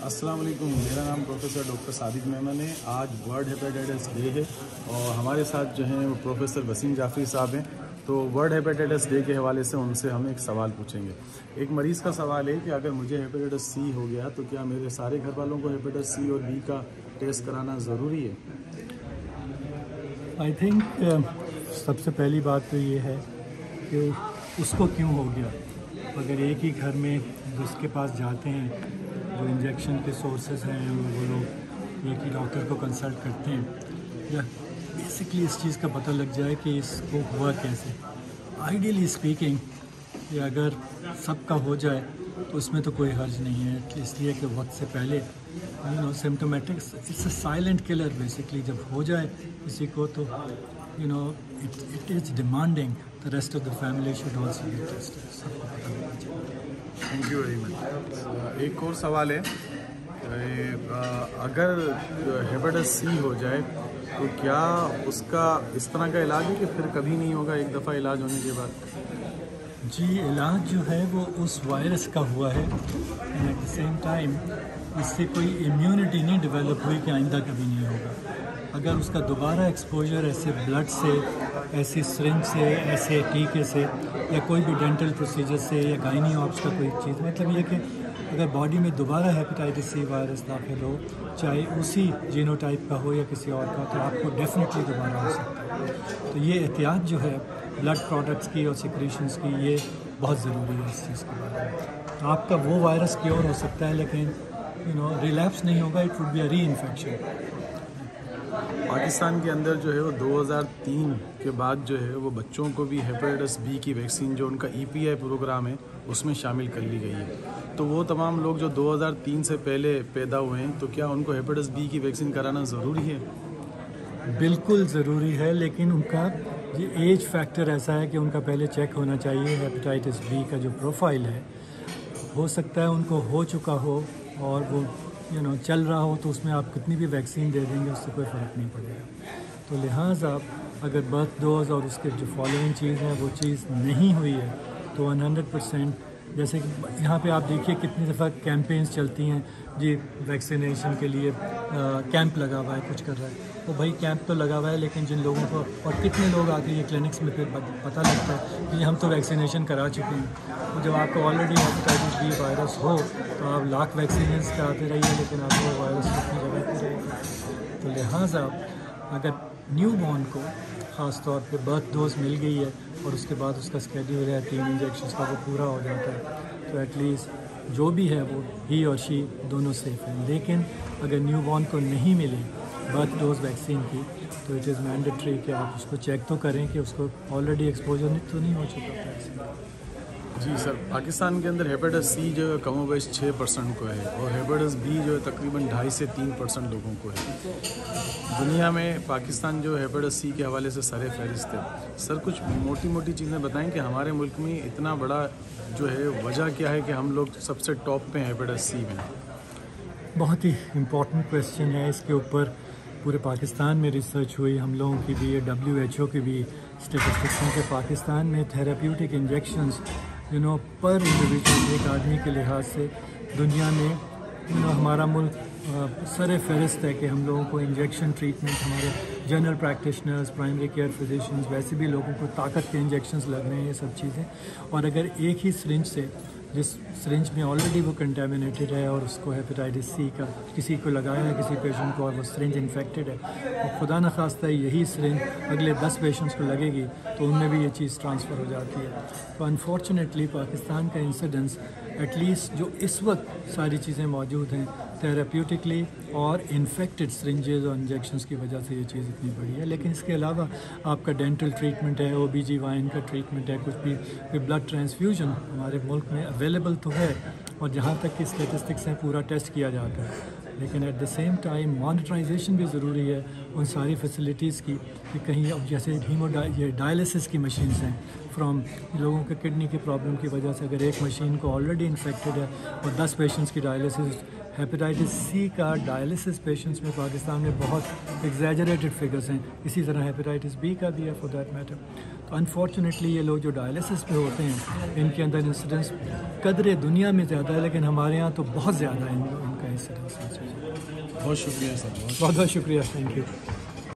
السلام علیکم، میرا نام پروفیسر ڈاکٹر صادق میمن ہے۔ آج ورلڈ ہیپیٹائٹس ڈے ہے اور ہمارے ساتھ جو ہیں وہ پروفیسر وسیم جعفری صاحب ہیں۔ تو ورلڈ ہیپیٹائٹس ڈے کے حوالے سے ان سے ہم ایک سوال پوچھیں گے۔ ایک مریض کا سوال ہے کہ اگر مجھے ہیپیٹائٹس سی ہو گیا تو کیا میرے سارے گھر والوں کو ہیپیٹائٹس سی اور بی کا ٹیسٹ کرانا ضروری ہے؟ آئی تھنک سب سے پہلی بات تو یہ ہے کہ اس کو کیوں ہو گیا۔ اگر ایک ہی گھر میں جس کے پاس جاتے ہیں، جو انجیکشن کے سورسز ہیں، وہ لوگ ایک ہی ڈاکٹر کو کنسلٹ کرتے ہیں، یا بیسکلی اس چیز کا پتہ لگ جائے کہ اس کو ہوا کیسے۔ آئیڈیلی اسپیکنگ کہ اگر سب کا ہو جائے تو اس میں تو کوئی حرج نہیں ہے، اس لیے کہ وقت سے پہلے symptomatics it's a silent killer basically جب ہو جائے کسی کو تو it is demanding the rest of the family should also get tested, سب کو پتہ ہونا چاہیے۔ Thank you very much. ایک اور سوال ہے، اگر ہیپیٹائٹس سی ہو جائے تو کیا اس کا اس طرح کا علاج ہے کہ پھر کبھی نہیں ہوگا ایک دفعہ علاج ہونے کے بعد؟ جی، علاج جو ہے وہ اس وائرس کا ہوا ہے، ایٹ دا سیم ٹائم اس سے کوئی امیونٹی نہیں ڈیولپ ہوئی کہ آئندہ کبھی نہیں ہوگا۔ اگر اس کا دوبارہ ایکسپوجر ایسے بلڈ سے، ایسی سرنج سے، ایسے ٹیکے سے، یا کوئی بھی ڈینٹل پروسیجر سے، یا گائنی آپس کا کوئی چیز، مطلب یہ کہ اگر باڈی میں دوبارہ ہیپیٹائٹس سی وائرس داخل ہو، چاہے اسی جینو ٹائپ کا ہو یا کسی اور کا، تو آپ کو ڈیفینیٹلی دوبارہ ہو سکتا ہے۔ تو یہ احتیاط جو ہے بلڈ پروڈکٹس کی اور سیکریشنس کی، یہ بہت ضروری ہے اس چیز کے بارے میں۔ آپ کا وہ وائرس کیور ہو سکتا ہے لیکن ریلیپس نہیں ہوگا، it would be a reinfection. Pakistan کے اندر جو ہے وہ 2003 کے بعد جو ہے وہ بچوں کو بھی ہیپیٹائٹس بی کی ویکسین جو ان کا EPI پروگرام ہے اس میں شامل کر لی گئی ہے۔ تو وہ تمام لوگ جو 2003 سے پہلے پیدا ہوئے ہیں تو کیا ان کو ہیپیٹائٹس بی کی ویکسین کرانا ضروری ہے؟ بالکل ضروری ہے، لیکن ان کا یہ ایج فیکٹر ایسا ہے کہ ان کا پہلے چیک ہونا چاہیے ہیپیٹائٹس بی کا جو پروفائل ہے۔ ہو سکتا ہے ان کو ہو چکا ہو اور وہ چل رہا ہو، تو اس میں آپ کتنی بھی ویکسین دے دیں گے اس سے کوئی فرق نہیں پڑے گا۔ تو لہٰذا اگر برتھ ڈوز اور اس کے جو فالوئنگ چیز ہے وہ چیز نہیں ہوئی ہے تو 100%، جیسے کہ یہاں پہ آپ دیکھیے کتنی دفعہ کیمپینز چلتی ہیں، جی ویکسینیشن کے لیے کیمپ لگا ہوا ہے، کچھ کر رہا ہے، تو بھائی کیمپ تو لگا ہوا ہے، لیکن جن لوگوں کو، اور کتنے لوگ آتے ہیں کلینکس میں، پھر پتہ لگتا ہے کہ ہم تو ویکسینیشن کرا چکے ہیں۔ تو جب آپ کو آلریڈی ہیپیٹائٹس بی وائرس ہو تو آپ لاکھ ویکسینیشن کراتے رہیے، لیکن آپ کو وائرس اپنی جگہ پہ رہے گا۔ تو لہٰذا اگر نیو بورن کو خاص طور پہ برتھ ڈوز مل گئی ہے اور اس کے بعد اس کا اسکیڈول ہے 3 انجیکشنس کا، وہ پورا ہو جاتا ہے، تو ایٹ لیسٹ جو بھی ہے وہ ہی اور شی دونوں سیف ہیں۔ لیکن اگر نیو بورن کو نہیں ملی برتھ ڈوز ویکسین کی تو اٹ از مینڈیٹری کہ آپ اس کو چیک تو کریں کہ اس کو آلریڈی ایکسپوجر تو نہیں ہو چکا تھا۔ جی سر، پاکستان کے اندر ہیپیٹائٹس سی جو ہے کم و بیش 6% کو ہے اور ہیپیٹائٹس بی جو ہے تقریباً 2.5 سے 3% لوگوں کو ہے۔ دنیا میں پاکستان جو ہیپیٹائٹس سی کے حوالے سے سر فہرست ہے۔ سر کچھ موٹی موٹی چیزیں بتائیں کہ ہمارے ملک میں اتنا بڑا جو ہے وجہ کیا ہے کہ ہم لوگ سب سے ٹاپ پہ ہیں ہیپیٹائٹس سی میں؟ بہت ہی امپورٹنٹ کویسچن ہے، اس کے اوپر پورے پاکستان میں ریسرچ ہوئی، ہم لوگوں کی بھی، WHO کی بھی اسٹیٹسٹکس ہیں کہ پاکستان میں تھراپیوٹک انجیکشنز پر انڈیویجول ایک آدمی کے لحاظ سے دنیا میں ہمارا ملک سر فہرست ہے کہ ہم لوگوں کو انجیکشن ٹریٹمنٹ، ہمارے general practitioners, primary care physicians, ویسے بھی لوگوں کو طاقت کے انجیکشنز لگ رہے ہیں، یہ سب چیزیں۔ اور اگر ایک ہی سرنج سے، جس سرنج میں آلریڈی وہ کنٹامینیٹڈ ہے اور اس کو ہیپیٹائٹس سی کا کسی کو لگایا ہے کسی پیشنٹ کو اور وہ سرنج انفیکٹڈ ہے، اور خدا نخواستہ یہی سرنج اگلے 10 پیشنٹس کو لگے گی تو ان میں بھی یہ چیز ٹرانسفر ہو جاتی ہے۔ تو انفارچونیٹلی پاکستان کا انسیڈنس ایٹ لیسٹ جو اس وقت ساری چیزیں موجود ہیں تھراپیوٹکلی اور انفیکٹڈ سرنجز اور انجیکشنز کی وجہ سے یہ چیز اتنی بڑی ہے۔ لیکن اس کے علاوہ آپ کا ڈینٹل ٹریٹمنٹ ہے، OB-GYN کا ٹریٹمنٹ ہے، کچھ بھی بلڈ ٹرانسفیوژن ہمارے ملک میں اویلیبل تو ہے، اور جہاں تک کہ اسٹیٹسٹکس ہیں پورا ٹیسٹ کیا جاتا ہے، لیکن ایٹ دا سیم ٹائم مانیٹرائزیشن بھی ضروری ہے ان ساری فیسلٹیز کی، کہ کہیں اب جیسے یہ ڈائلسس کی مشینز ہیں، فرام لوگوں کے کڈنی کی پرابلم کی وجہ سے اگر ایک مشین کو آلریڈی انفیکٹڈ ہے اور 10 پیشنٹس کی ڈائلسس، ہیپیٹائٹس سی کا ڈائلسس پیشنٹس میں پاکستان میں بہت ایگزیجریٹڈ فگرز ہیں، اسی طرح ہیپیٹائٹس بی کا بھی ہے فور دیٹ میٹر۔ تو انفارچونیٹلی یہ لوگ جو ڈائلسس پہ ہوتے ہیں ان کے اندر انسیڈنس قدر دنیا میں زیادہ ہے، لیکن ہمارے یہاں تو بہت زیادہ ہے ان کا انسیڈنس. بہت شکریہ سر. بہت بہت شکریہ. Thank you.